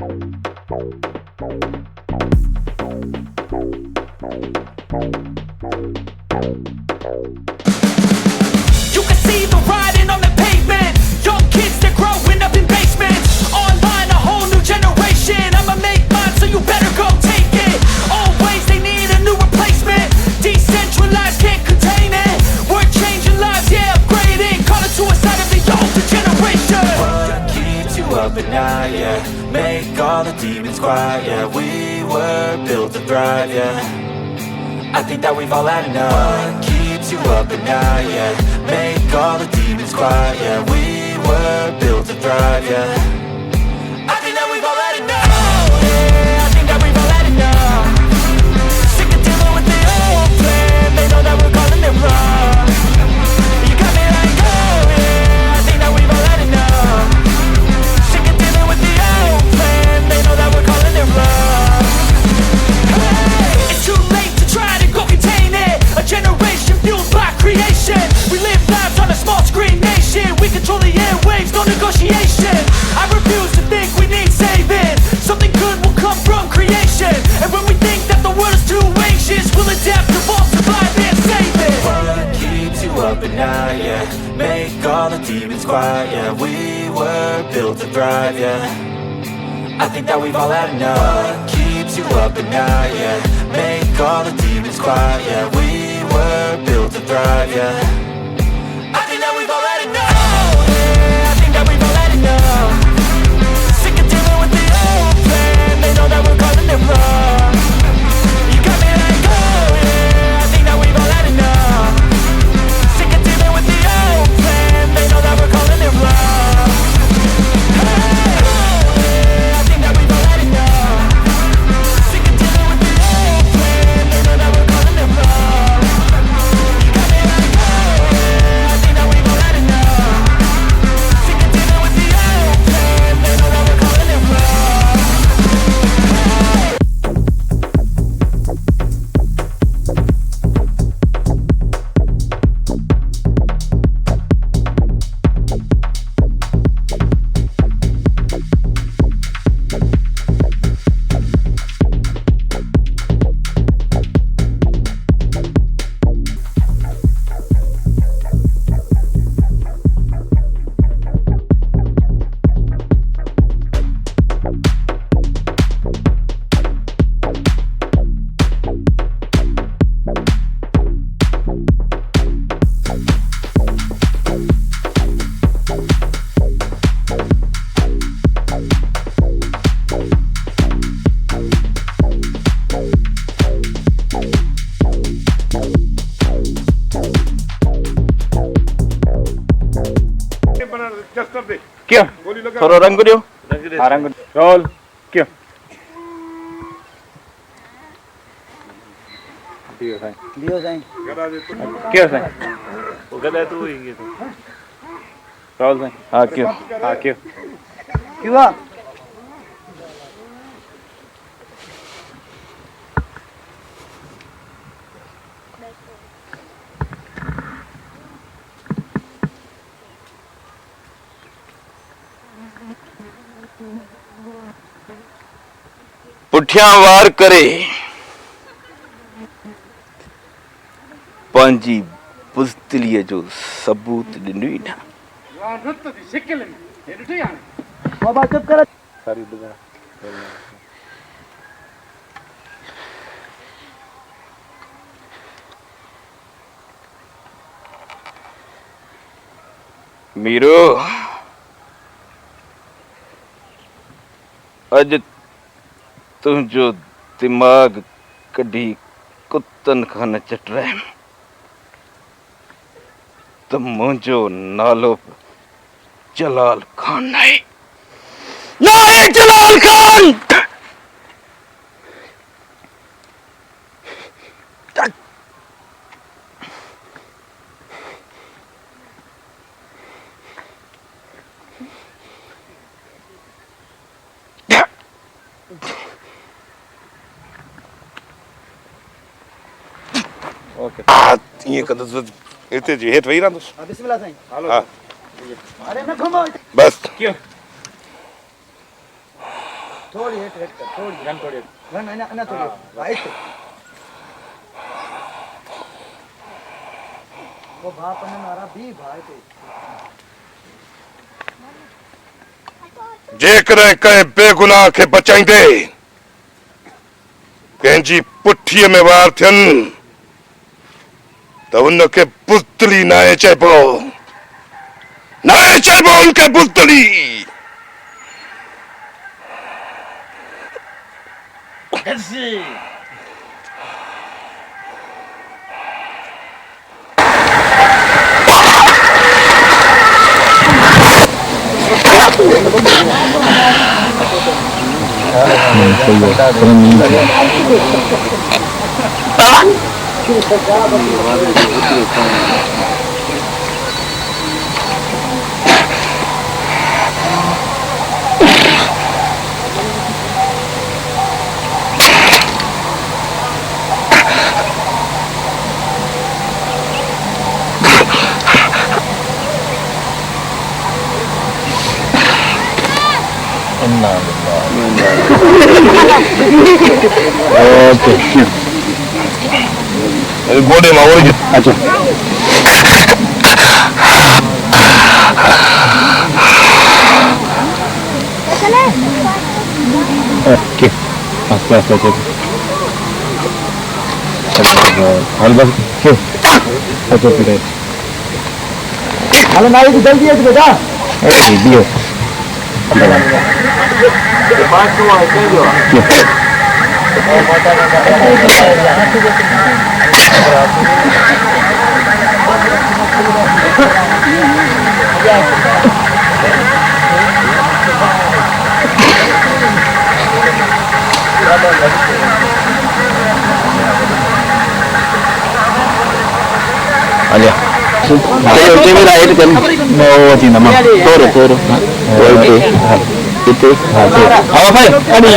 You can see the writing on the pavement. Young kids, they're growing up in basements. Online, a whole new generation. I'ma make mine, so you better go take it. Always, they need a new replacement. Decentralized, can't contain it. We're changing lives, yeah, upgrading. Call it suicide of the older generation. What keeps you up at night, yeah? Make all the demons quiet, yeah. We were built to thrive, yeah. I think that we've all had enough. What keeps you up at night, yeah? Make all the demons quiet, yeah. We were built to thrive, yeah. I think that we've all had enough. Yeah, I think that we've all had enough. Sick of dealing with the old plan. They know that we're calling it wrong. You got me like, oh yeah, I think that we've all had enough. Sick of dealing with the old plan. They know that we're calling it wrong. Hey, it's too late to try to go contain it. A generation fueled by creation. We live lives on a small screen nation. We control the airwaves, no negotiation. I refuse to think we need saving. Something good will come from creation. And when we think that the world is too anxious, we'll adapt, evolve, survive and save it. What keeps you up at night, yeah? Make all the demons quiet, yeah. We were built to thrive, yeah. I think that we've all had enough. What keeps you up at night, yeah? Make all the demons quiet, yeah. We were built to thrive, yeah. I think that we've all had enough. Yeah, I think that we've all had enough. Sick of dealing with the old plan. They know that we're calling it wrong. You got me like, oh yeah, I think that we've all had enough. Sick of dealing with the old plan. They know that we're calling it wrong. Hey, oh yeah, I think that we've all had enough. Sick of dealing with the old plan. They know that we're calling it wrong. You got me like, oh yeah, I think that we've all had enough. Sick of dealing with the old plan. They know that we're calling it wrong. क्यों थोड़ा रंग दियो रंग role क्यों दियो साईं क्यों साईं वो गदा तू ही तो रोल साईं हां क्यों क्यों पुठियां वार करे पंहिंजी बुज़दिलीअ जो सबूत ॾिनई न मीरो अॼु तुंहिंजो दिमाग़ कढी कुतनि खां न चटराए त मुंहिंजो नालो जलाल खान आहे जलाल खान ये कदस इतने जी हेठ वही ना तो बिस्मिल्लाह साईं हां अरे न घुमाओ बस क्यों थोड़ी हेठ हेठ कर थोड़ी गन थोड़ी गन ना थोड़ी राइट वो भाप ने मारा भी भाई ते जेकर कंहिं बेगुनाह खे बचाईंदे कंहिंजी पुठीअ में वार थियनि त उनखे बुज़दिली न आहे चइबो उनखे बुज़दिली गोडे में ओरिजिन अच्छा ओके आस्ते आस्ते हल बस क्यों अच्छा फिर हेलो नारी की जल्दी है बेटा दियो आजा ते मेरा एड कर नो थी नमा तोरो तोरो ओके इते हां आओ भाई अड़ी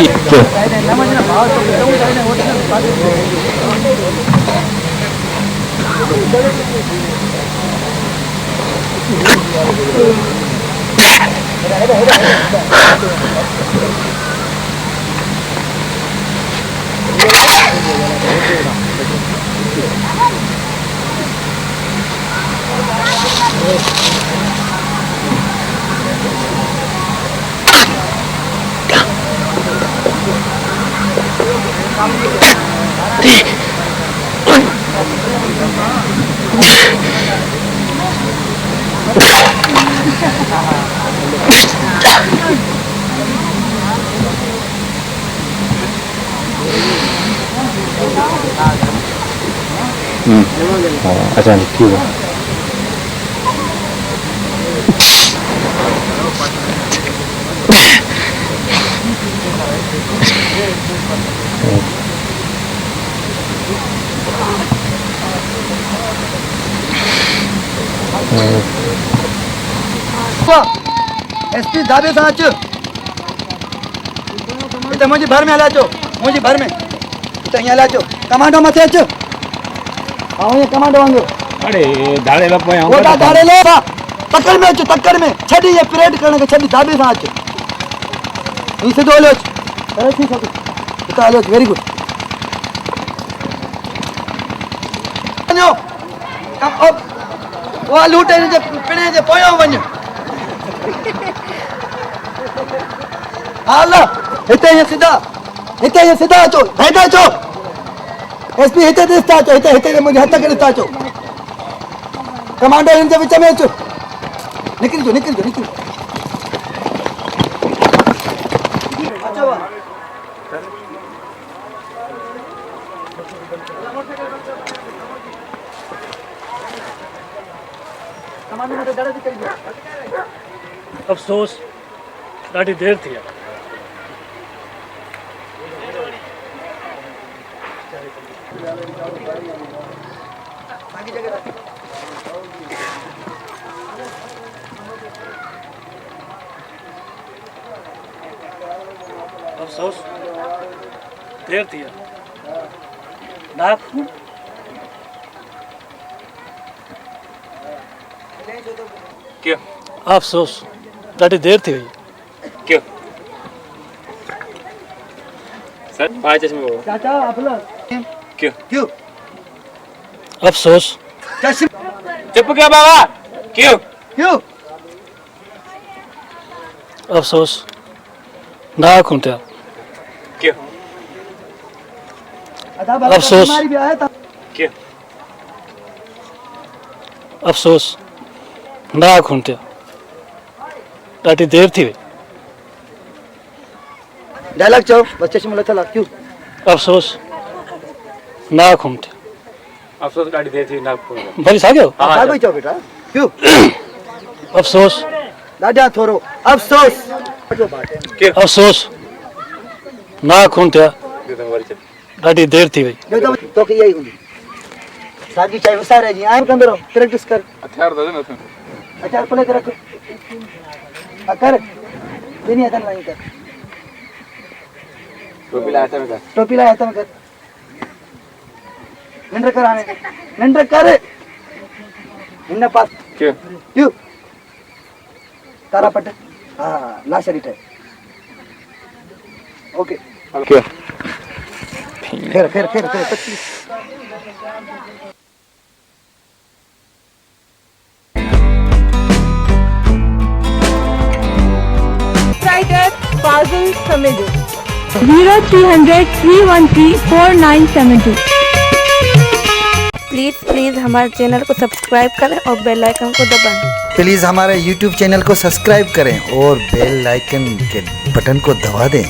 अच्छा ठीक है एसपी धाबे सां अच हिते मुंहिंजी भर में हलिया अचो मुंहिंजी भर में हिते हीअं हलिया अचो कमांडो मथे अच ऐं हीअं कमांडो वांगुरु अरे दाड़े लो पोयां ओडा दाड़े लो तकड़ में अच तकड़ में छॾ इहे परेड करण खे छॾ धाबे सां अच हीअं सिधो हलियो अच करे थी सघे हिते हलियो अच वेरी गुड वञो उहा लूटे जे पिणे जे पोयां वञ हाल हिते हीअं सिधा अचो हेठि अचो एसपी हिते ॾिसता अचो हिते हिते मुंहिंजे हथ खे ॾिसता अचो कमांडो हिन जे विच में अचो निकिरिजो अचो कमांडो में डर थी कई अफ़सोस ॾाढी देर थी आहे अफ़सोस देर थी आहे नाक क्यों अफ़सोस ॾाढी देर थी वई क्यों सर 5 चश्मे वो चाचा अपना क्यों क्यों अफसोस चश्मे चुप क्या बाबा क्यों क्यों अफसोस ना खुंटिया क्यों अफसोस। हमारी भी आया था क्यों अफसोस ना खुंटिया ॾाढी देर थी वई डायलॉग चो बस चश्मे लो चला क्यों अफसोस ना खुंटिया अफसोस गाड़ी दे थी नागपुर में भली साॻियो हाँ कोई चो बेटा क्यों अफसोस दादा थोरो अफसोस अफसोस ना खुंटिया क्यों तुम वरी चल ॾाढी देर थी वई जो तो के यही हुंदी सागी चाय वसारे जी आए कंदो रहो प्रैक्टिस कर हथियार दे ना तुम अच्छा पले रख कर देनी आता नहीं कर टोपी लाया था मैं टोपी लाया था कर निंद्र कर आने निंद्र कर इन्ना पास क्यों क्यों तारा पट हाँ लाशरी टाइप ओके क्यों फिर 25 Writer Fazul Samedhu 0300-313-4972। प्लीज़ हमारे चैनल को सब्सक्राइब करें और बेल आइकन को दबाएं। प्लीज़ हमारे YouTube चैनल को सब्सक्राइब करें और बेल आइकन के बटन को दबा दें।